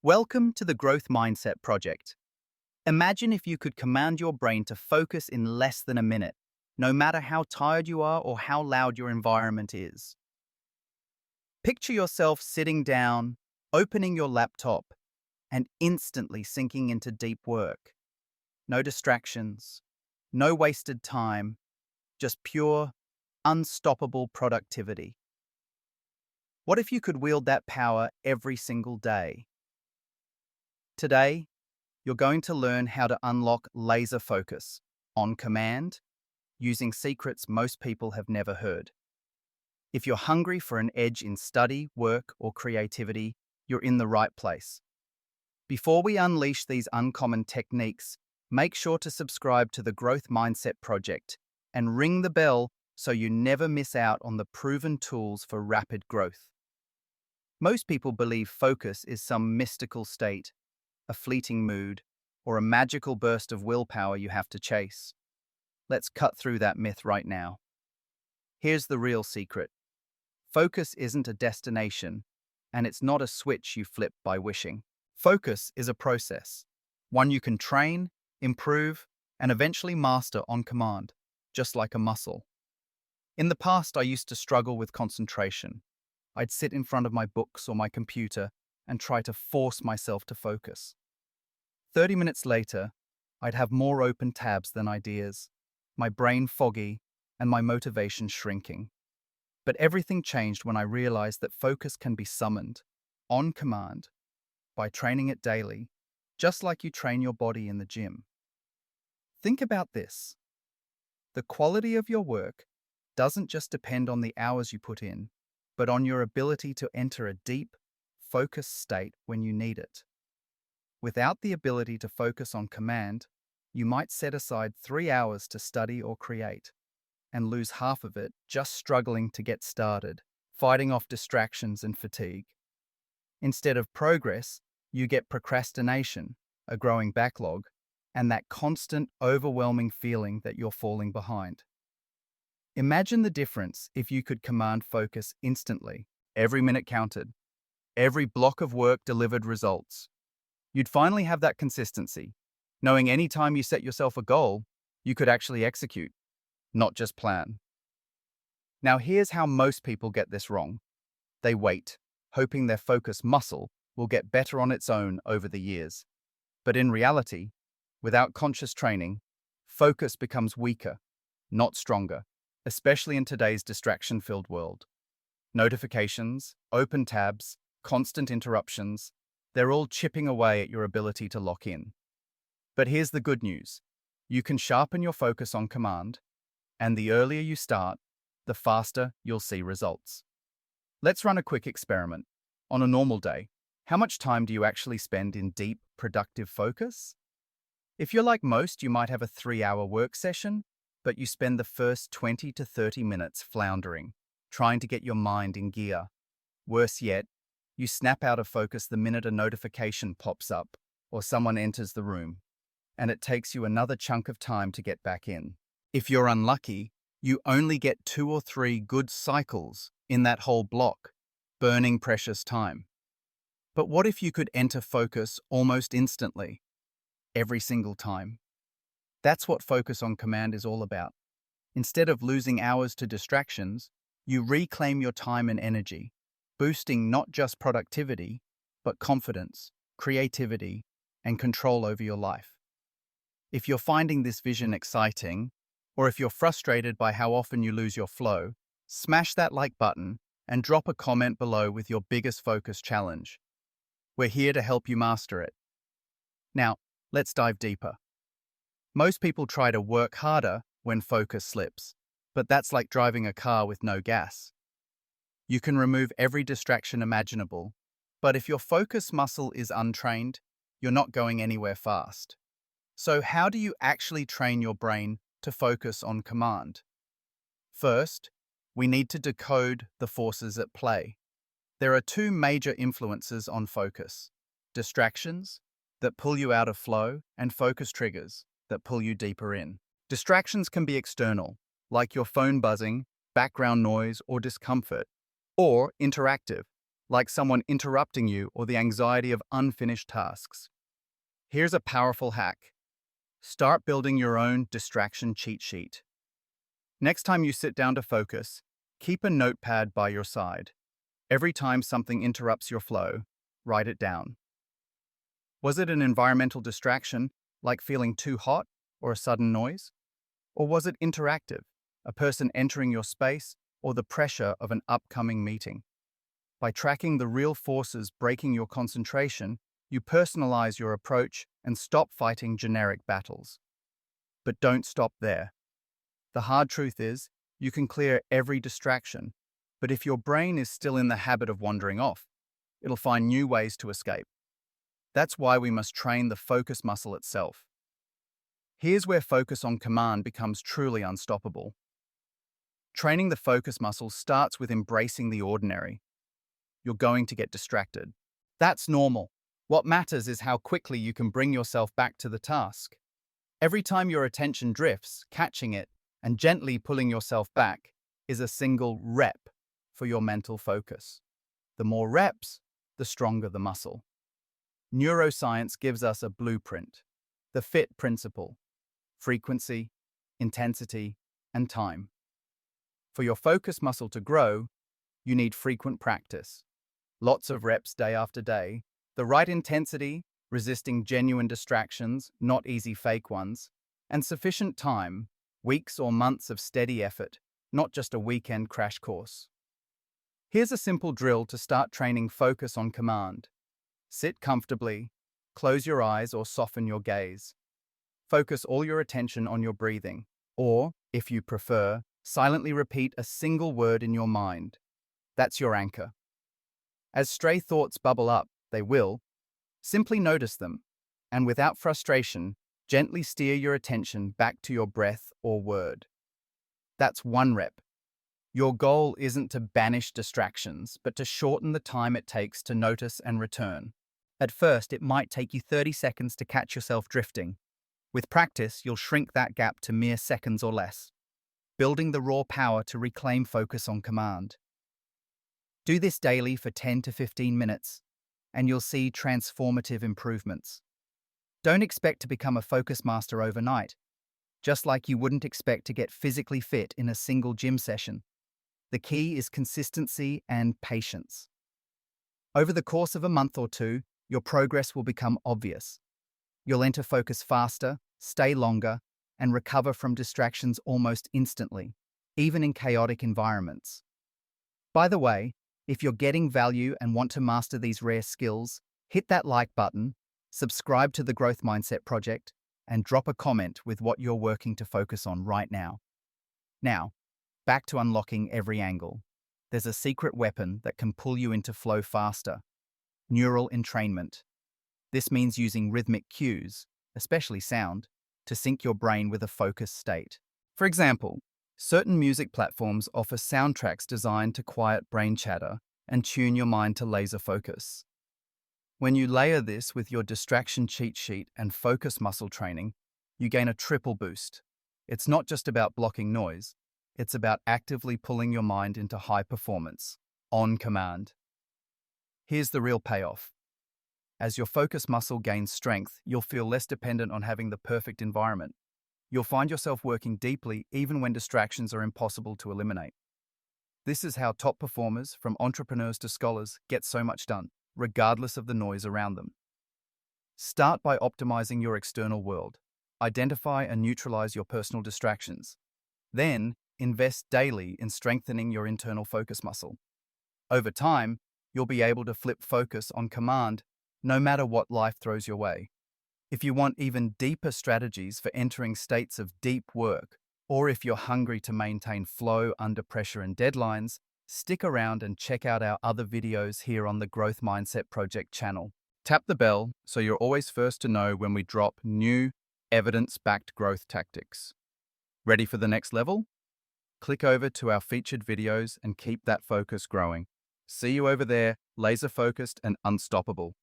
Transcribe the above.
Welcome to the Growth Mindset Project. Imagine if you could command your brain to focus in less than a minute, no matter how tired you are or how loud your environment is. Picture yourself sitting down, opening your laptop, and instantly sinking into deep work. No distractions, no wasted time, just pure, unstoppable productivity. What if you could wield that power every single day? Today, you're going to learn how to unlock laser focus on command using secrets most people have never heard. If you're hungry for an edge in study, work, or creativity, you're in the right place. Before we unleash these uncommon techniques, make sure to subscribe to the Growth Mindset Project and ring the bell so you never miss out on the proven tools for rapid growth. Most people believe focus is some mystical state, a fleeting mood, or a magical burst of willpower you have to chase. Let's cut through that myth right now. Here's the real secret. Focus isn't a destination, and it's not a switch you flip by wishing. Focus is a process, one you can train, improve, and eventually master on command, just like a muscle. In the past, I used to struggle with concentration. I'd sit in front of my books or my computer and try to force myself to focus. 30 minutes later, I'd have more open tabs than ideas, my brain foggy, and my motivation shrinking. But everything changed when I realized that focus can be summoned, on command, by training it daily, just like you train your body in the gym. Think about this. The quality of your work doesn't just depend on the hours you put in, but on your ability to enter a deep, focused state when you need it. Without the ability to focus on command, you might set aside 3 hours to study or create, and lose half of it just struggling to get started, fighting off distractions and fatigue. Instead of progress, you get procrastination, a growing backlog, and that constant, overwhelming feeling that you're falling behind. Imagine the difference if you could command focus instantly. Every minute counted. Every block of work delivered results. You'd finally have that consistency, knowing any time you set yourself a goal, you could actually execute, not just plan. Now here's how most people get this wrong. They wait, hoping their focus muscle will get better on its own over the years. But in reality, without conscious training, focus becomes weaker, not stronger, especially in today's distraction-filled world. Notifications, open tabs, constant interruptions, they're all chipping away at your ability to lock in. But here's the good news. You can sharpen your focus on command, and the earlier you start, the faster you'll see results. Let's run a quick experiment. On a normal day, how much time do you actually spend in deep, productive focus? If you're like most, you might have a 3-hour work session, but you spend the first 20 to 30 minutes floundering, trying to get your mind in gear. Worse yet, you snap out of focus the minute a notification pops up or someone enters the room, and it takes you another chunk of time to get back in. If you're unlucky, you only get 2 or 3 good cycles in that whole block, burning precious time. But what if you could enter focus almost instantly, every single time? That's what focus on command is all about. Instead of losing hours to distractions, you reclaim your time and energy, boosting not just productivity, but confidence, creativity, and control over your life. If you're finding this vision exciting, or if you're frustrated by how often you lose your flow, smash that like button and drop a comment below with your biggest focus challenge. We're here to help you master it. Now, let's dive deeper. Most people try to work harder when focus slips, but that's like driving a car with no gas. You can remove every distraction imaginable, but if your focus muscle is untrained, you're not going anywhere fast. So how do you actually train your brain to focus on command? First, we need to decode the forces at play. There are 2 major influences on focus: distractions that pull you out of flow and focus triggers that pull you deeper in. Distractions can be external, like your phone buzzing, background noise, or discomfort, or interactive, like someone interrupting you or the anxiety of unfinished tasks. Here's a powerful hack. Start building your own distraction cheat sheet. Next time you sit down to focus, keep a notepad by your side. Every time something interrupts your flow, write it down. Was it an environmental distraction, like feeling too hot or a sudden noise? Or was it interactive, a person entering your space or the pressure of an upcoming meeting? By tracking the real forces breaking your concentration, you personalize your approach and stop fighting generic battles. But don't stop there. The hard truth is, you can clear every distraction, but if your brain is still in the habit of wandering off, it'll find new ways to escape. That's why we must train the focus muscle itself. Here's where focus on command becomes truly unstoppable. Training the focus muscle starts with embracing the ordinary. You're going to get distracted. That's normal. What matters is how quickly you can bring yourself back to the task. Every time your attention drifts, catching it and gently pulling yourself back is a single rep for your mental focus. The more reps, the stronger the muscle. Neuroscience gives us a blueprint, the FIT principle: frequency, intensity, and time. For your focus muscle to grow, you need frequent practice. Lots of reps day after day, the right intensity, resisting genuine distractions, not easy fake ones, and sufficient time, weeks or months of steady effort, not just a weekend crash course. Here's a simple drill to start training focus on command. Sit comfortably, close your eyes or soften your gaze. Focus all your attention on your breathing, or, if you prefer, silently repeat a single word in your mind. That's your anchor. As stray thoughts bubble up, they will. Simply notice them, and without frustration, gently steer your attention back to your breath or word. That's one rep. Your goal isn't to banish distractions, but to shorten the time it takes to notice and return. At first, it might take you 30 seconds to catch yourself drifting. With practice, you'll shrink that gap to mere seconds or less, building the raw power to reclaim focus on command. Do this daily for 10 to 15 minutes, and you'll see transformative improvements. Don't expect to become a focus master overnight, just like you wouldn't expect to get physically fit in a single gym session. The key is consistency and patience. Over the course of a month or two, your progress will become obvious. You'll enter focus faster, stay longer, and recover from distractions almost instantly, even in chaotic environments. By the way, if you're getting value and want to master these rare skills, hit that like button, subscribe to the Growth Mindset Project, and drop a comment with what you're working to focus on right now. Now, back to unlocking every angle. There's a secret weapon that can pull you into flow faster: neural entrainment. This means using rhythmic cues, especially sound, to sync your brain with a focused state. For example, certain music platforms offer soundtracks designed to quiet brain chatter and tune your mind to laser focus. When you layer this with your distraction cheat sheet and focus muscle training, you gain a triple boost. It's not just about blocking noise, it's about actively pulling your mind into high performance, on command. Here's the real payoff. As your focus muscle gains strength, you'll feel less dependent on having the perfect environment. You'll find yourself working deeply even when distractions are impossible to eliminate. This is how top performers, from entrepreneurs to scholars, get so much done, regardless of the noise around them. Start by optimizing your external world. Identify and neutralize your personal distractions. Then, invest daily in strengthening your internal focus muscle. Over time, you'll be able to flip focus on command no matter what life throws your way. If you want even deeper strategies for entering states of deep work, or if you're hungry to maintain flow under pressure and deadlines, stick around and check out our other videos here on the Growth Mindset Project channel. Tap the bell so you're always first to know when we drop new, evidence-backed growth tactics. Ready for the next level? Click over to our featured videos and keep that focus growing. See you over there, laser-focused and unstoppable.